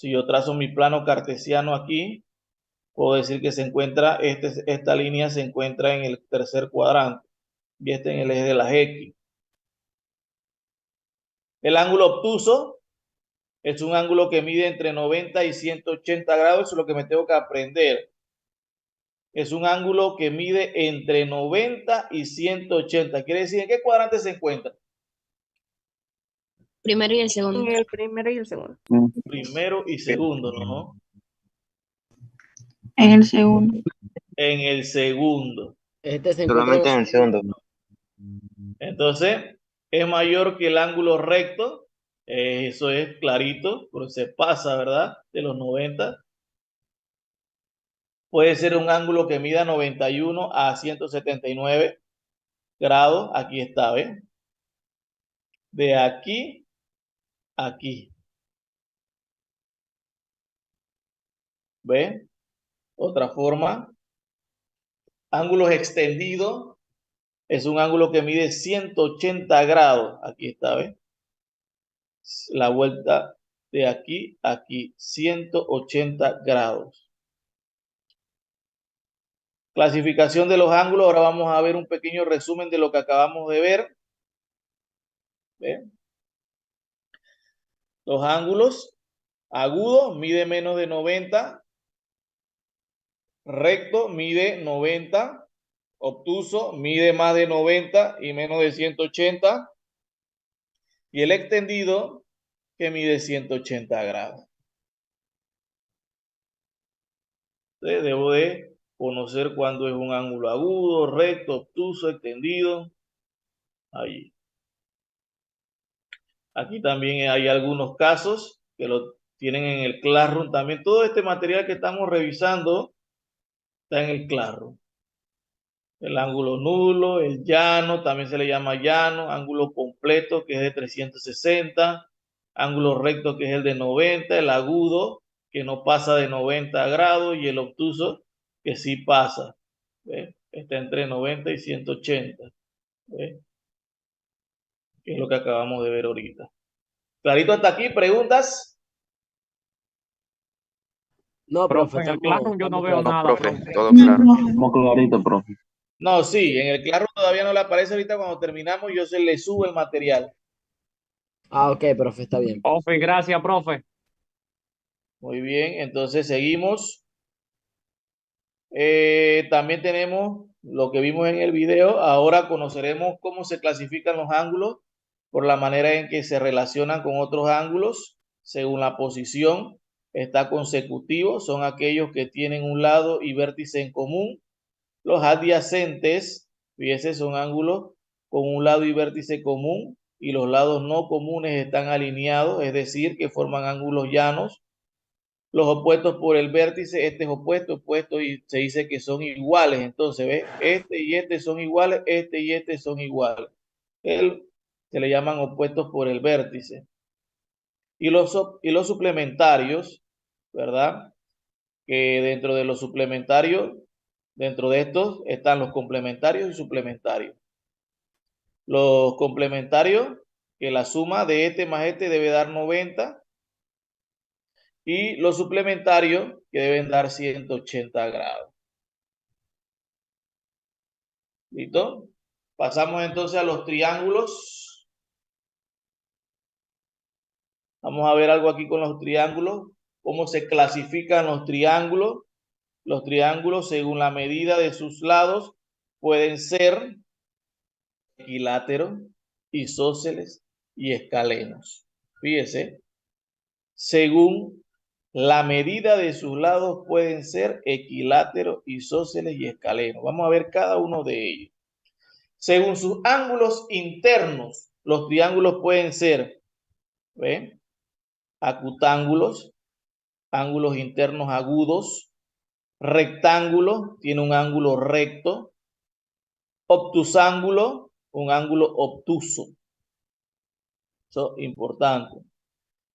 Si yo trazo mi plano cartesiano aquí, puedo decir que se encuentra, esta línea se encuentra en el tercer cuadrante y en el eje de las X. El ángulo obtuso es un ángulo que mide entre 90 y 180 grados, eso es lo que me tengo que aprender. Es un ángulo que mide entre 90 y 180. Quiere decir, ¿en qué cuadrante se encuentra? Primero y el segundo. En el primero y el segundo. Primero y segundo, ¿no? En el segundo. En el segundo. Este se encuentra Solamente en el segundo. Entonces, es mayor que el ángulo recto. Eso es clarito, pero se pasa, ¿verdad? De los 90. Puede ser un ángulo que mida 91 a 179 grados. Aquí está, ¿ves? De aquí a aquí. ¿Ves? Otra forma. Ángulos extendidos. Es un ángulo que mide 180 grados. Aquí está, ¿ves? La vuelta de aquí a aquí. 180 grados. Clasificación de los ángulos. Ahora vamos a ver un pequeño resumen de lo que acabamos de ver. ¿Ven? Los ángulos. Agudo mide menos de 90. Recto mide 90. Obtuso mide más de 90 y menos de 180. Y el extendido que mide 180 grados. Entonces, debo de conocer cuándo es un ángulo agudo, recto, obtuso, extendido. Ahí. Aquí también hay algunos casos que lo tienen en el Classroom también. Todo este material que estamos revisando está en el Classroom. El ángulo nulo, el llano, también se le llama llano, ángulo completo que es de 360, ángulo recto que es el de 90, el agudo que no pasa de 90 grados y el obtuso que sí pasa. ¿Ves? Está entre 90 y 180. ¿Ves? Que es lo que acabamos de ver ahorita. Clarito hasta aquí, ¿preguntas? No, profe, Profe, en el Classroom yo no veo No, nada, profe, profe. todo claro. Muy clarito, profe. No, sí, en el Classroom todavía no le aparece ahorita. Cuando terminamos yo se le subo el material. Ah, ok, profe, está bien. Profe, gracias, profe. Muy bien, entonces seguimos. También tenemos lo que vimos en el video. Ahora conoceremos cómo se clasifican los ángulos por la manera en que se relacionan con otros ángulos según la posición. Está consecutivo, son aquellos que tienen un lado y vértice en común. Los adyacentes, fíjense, son ángulos con un lado y vértice común y los lados no comunes están alineados, es decir, que forman ángulos llanos. Los opuestos por el vértice, este es opuesto, opuesto y se dice que son iguales. Entonces, ¿ves? Este y este son iguales, este y este son iguales. Se le llaman opuestos por el vértice. Y los suplementarios, ¿verdad? Que dentro de los suplementarios, dentro de estos están los complementarios y suplementarios. Los complementarios, que la suma de este más este debe dar 90. Y los suplementarios, que deben dar 180 grados. ¿Listo? Pasamos entonces a los triángulos. Vamos a ver algo aquí con los triángulos. ¿Cómo se clasifican los triángulos? Los triángulos, según la medida de sus lados, pueden ser equiláteros, isósceles y escalenos. Fíjese, según la medida de sus lados pueden ser equiláteros, isósceles y escalenos. Vamos a ver cada uno de ellos. Según sus ángulos internos, los triángulos pueden ser, ¿ven? Acutángulos, ángulos internos agudos, rectángulo, tiene un ángulo recto, obtusángulo, un ángulo obtuso. Eso es importante.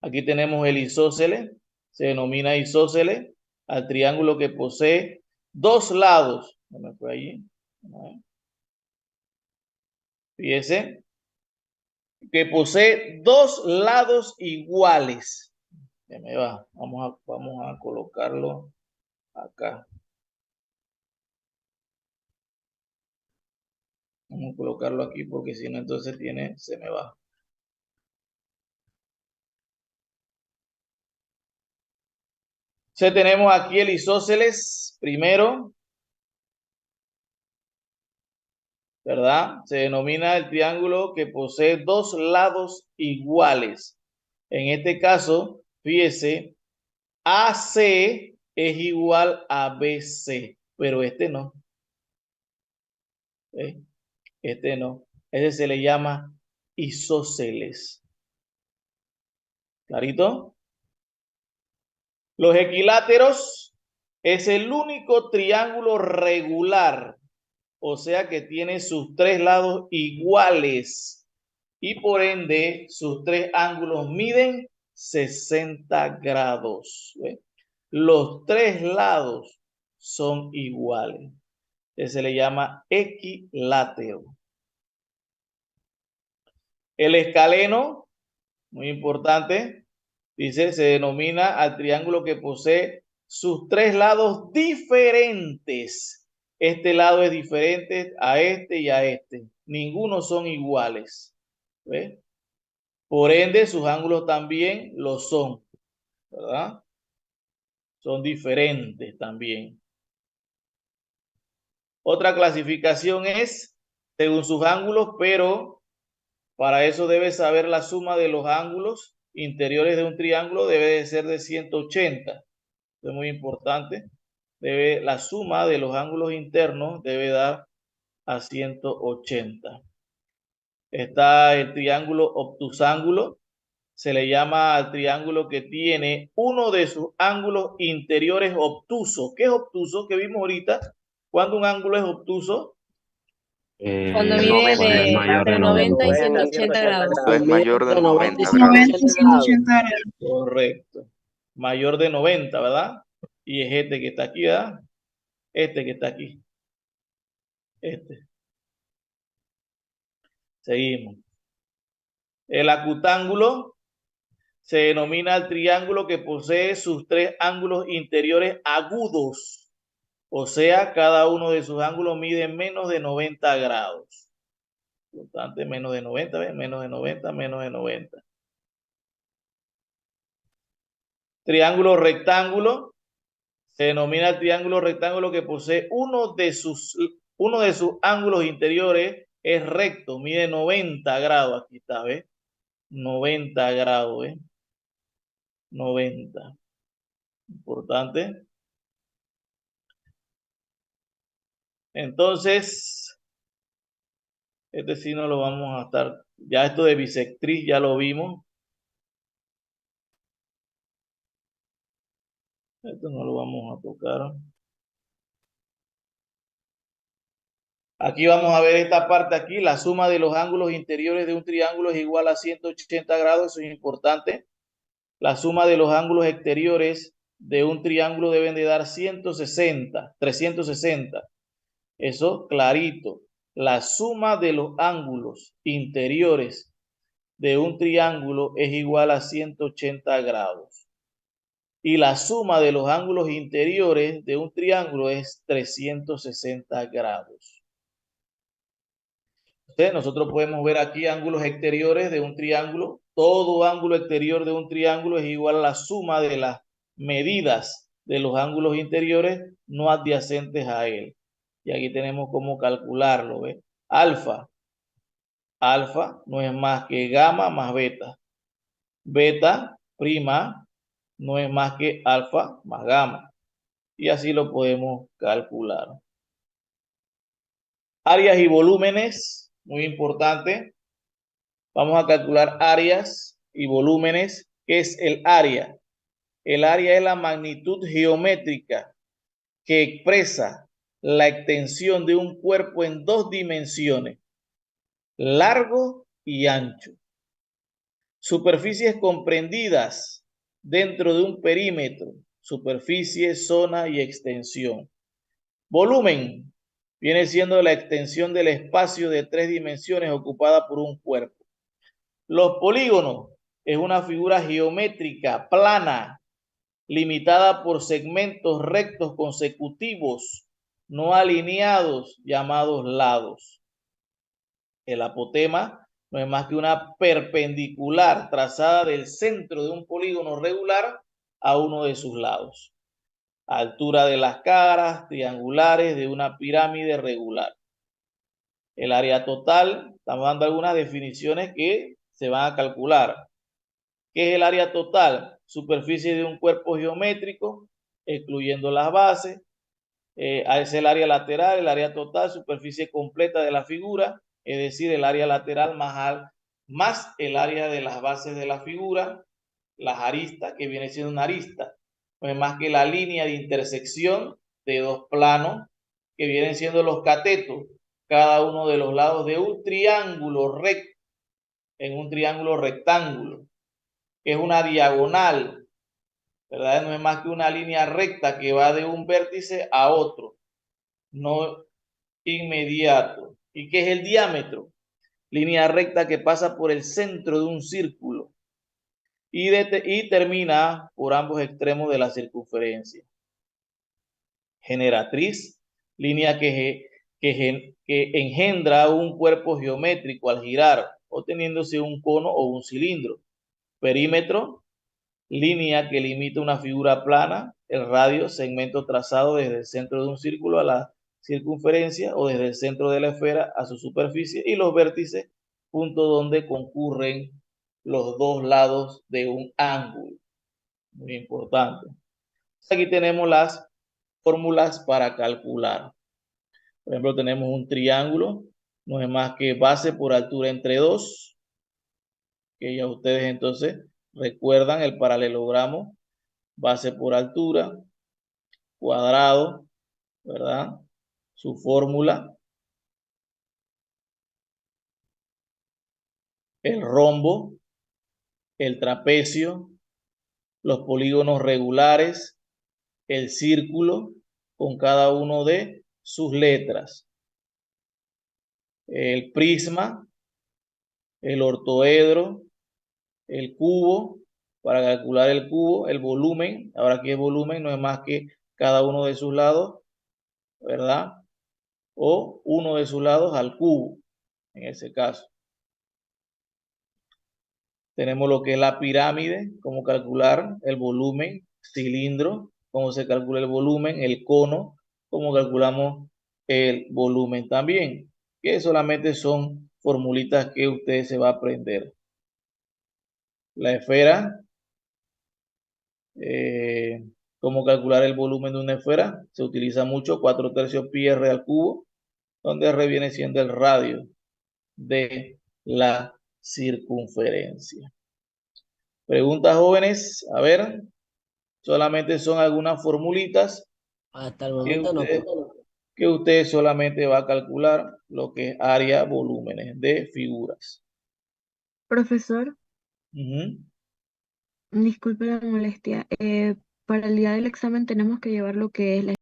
Aquí tenemos el isósceles, se denomina isósceles al triángulo que posee dos lados. ¿No me fue allí? Fíjese, que posee dos lados iguales. Se me va. Vamos a colocarlo acá. Vamos a colocarlo aquí porque si no entonces se me va. Entonces tenemos aquí el isósceles primero, ¿verdad? Se denomina el triángulo que posee dos lados iguales. En este caso, fíjese, AC es igual a BC, pero este no. ¿Eh? Este no. Ese se le llama isósceles. ¿Clarito? Los equiláteros es el único triángulo regular, o sea que tiene sus tres lados iguales y por ende sus tres ángulos miden 60 grados. ¿Ve? Los tres lados son iguales. Se le llama equilátero. El escaleno, muy importante, dice, se denomina al triángulo que posee sus tres lados diferentes. Este lado es diferente a este y a este. Ninguno son iguales. ¿Ve? Por ende, sus ángulos también lo son, ¿verdad? Son diferentes también. Otra clasificación es según sus ángulos, pero para eso debe saber la suma de los ángulos interiores de un triángulo, debe de ser de 180. Esto es muy importante. La suma de los ángulos internos debe dar a 180. Está el triángulo obtusángulo. Se le llama al triángulo que tiene uno de sus ángulos interiores obtuso. ¿Qué es obtuso? Que vimos ahorita. Cuando un ángulo es obtuso, Cuando mide es mayor de entre 90 y 90 y 180 grados. Pues Es mide mayor de entre 90 y 90 grados. 90 y 180 grados. 180 grados. correcto. Mayor de 90, ¿verdad? Y es este que está aquí, ¿verdad? Este que está aquí. Este. Seguimos. El acutángulo se denomina el triángulo que posee sus tres ángulos interiores agudos. O sea, cada uno de sus ángulos mide menos de 90 grados. Importante, menos de 90, ¿ves? Menos de 90, menos de 90. Triángulo rectángulo. Se denomina el triángulo rectángulo que posee uno de sus ángulos interiores es recto, mide 90 grados. Aquí está, ¿ves? 90 grados, ¿ves? 90. Importante. Entonces, este sí no lo vamos a estar. Ya esto de bisectriz ya lo vimos. Esto no lo vamos a tocar. Aquí vamos a ver esta parte aquí. La suma de los ángulos interiores de un triángulo es igual a 180 grados. Eso es importante. La suma de los ángulos exteriores de un triángulo deben de dar 160, 360. Eso clarito. La suma de los ángulos interiores de un triángulo es igual a 180 grados. Y la suma de los ángulos interiores de un triángulo es 360 grados. Entonces, nosotros podemos ver aquí ángulos exteriores de un triángulo. Todo ángulo exterior de un triángulo es igual a la suma de las medidas de los ángulos interiores no adyacentes a él. Y aquí tenemos cómo calcularlo. ¿Ve? Alfa no es más que gamma más beta. Beta prima no es más que alfa más gamma. Y así lo podemos calcular. Áreas y volúmenes, muy importante. Vamos a calcular áreas y volúmenes. ¿Qué es el área? El área es la magnitud geométrica que expresa la extensión de un cuerpo en dos dimensiones, largo y ancho. Superficies comprendidas dentro de un perímetro, superficie, zona y extensión. Volumen viene siendo la extensión del espacio de tres dimensiones ocupada por un cuerpo. Los polígonos es una figura geométrica plana, limitada por segmentos rectos consecutivos, no alineados, llamados lados. El apotema no es más que una perpendicular trazada del centro de un polígono regular a uno de sus lados. Altura de las caras triangulares de una pirámide regular. El área total, estamos dando algunas definiciones que se van a calcular. ¿Qué es el área total? Superficie de un cuerpo geométrico, excluyendo las bases. Es el área lateral, el área total, superficie completa de la figura, es decir, el área lateral más el área de las bases de la figura, las aristas, que viene siendo una arista, no es más que la línea de intersección de dos planos, que vienen siendo los catetos, cada uno de los lados de un triángulo recto, en un triángulo rectángulo, que es una diagonal, ¿verdad? No es más que una línea recta que va de un vértice a otro, no inmediato. ¿Y qué es el diámetro? Línea recta que pasa por el centro de un círculo y termina por ambos extremos de la circunferencia. Generatriz, línea que engendra un cuerpo geométrico al girar, obteniéndose un cono o un cilindro. Perímetro, línea que limita una figura plana. El radio, segmento trazado desde el centro de un círculo a la circunferencia o desde el centro de la esfera a su superficie. Y los vértices, punto donde concurren los dos lados de un ángulo. Muy importante. Aquí tenemos las fórmulas para calcular. Por ejemplo, tenemos un triángulo, no es más que base por altura entre 2, que ya ustedes entonces recuerdan el paralelogramo, base por altura, cuadrado, ¿verdad? Su fórmula, el rombo, el trapecio, los polígonos regulares, el círculo con cada uno de sus letras, el prisma, el ortoedro, el cubo, para calcular el cubo, el volumen. Ahora aquí el volumen no es más que cada uno de sus lados, ¿verdad? O uno de sus lados al cubo, en ese caso. Tenemos lo que es la pirámide, cómo calcular el volumen, cilindro, cómo se calcula el volumen, el cono, cómo calculamos el volumen también, que solamente son formulitas que usted se va a aprender. La esfera, cómo calcular el volumen de una esfera, se utiliza mucho 4/3 pi r al cubo, donde r viene siendo el radio de la circunferencia. Preguntas, jóvenes, a ver, solamente son algunas formulitas Hasta el momento no. que usted solamente va a calcular lo que es área, volúmenes de figuras. Profesor, Ujú. disculpe la molestia. Para el día del examen tenemos que llevar lo que es la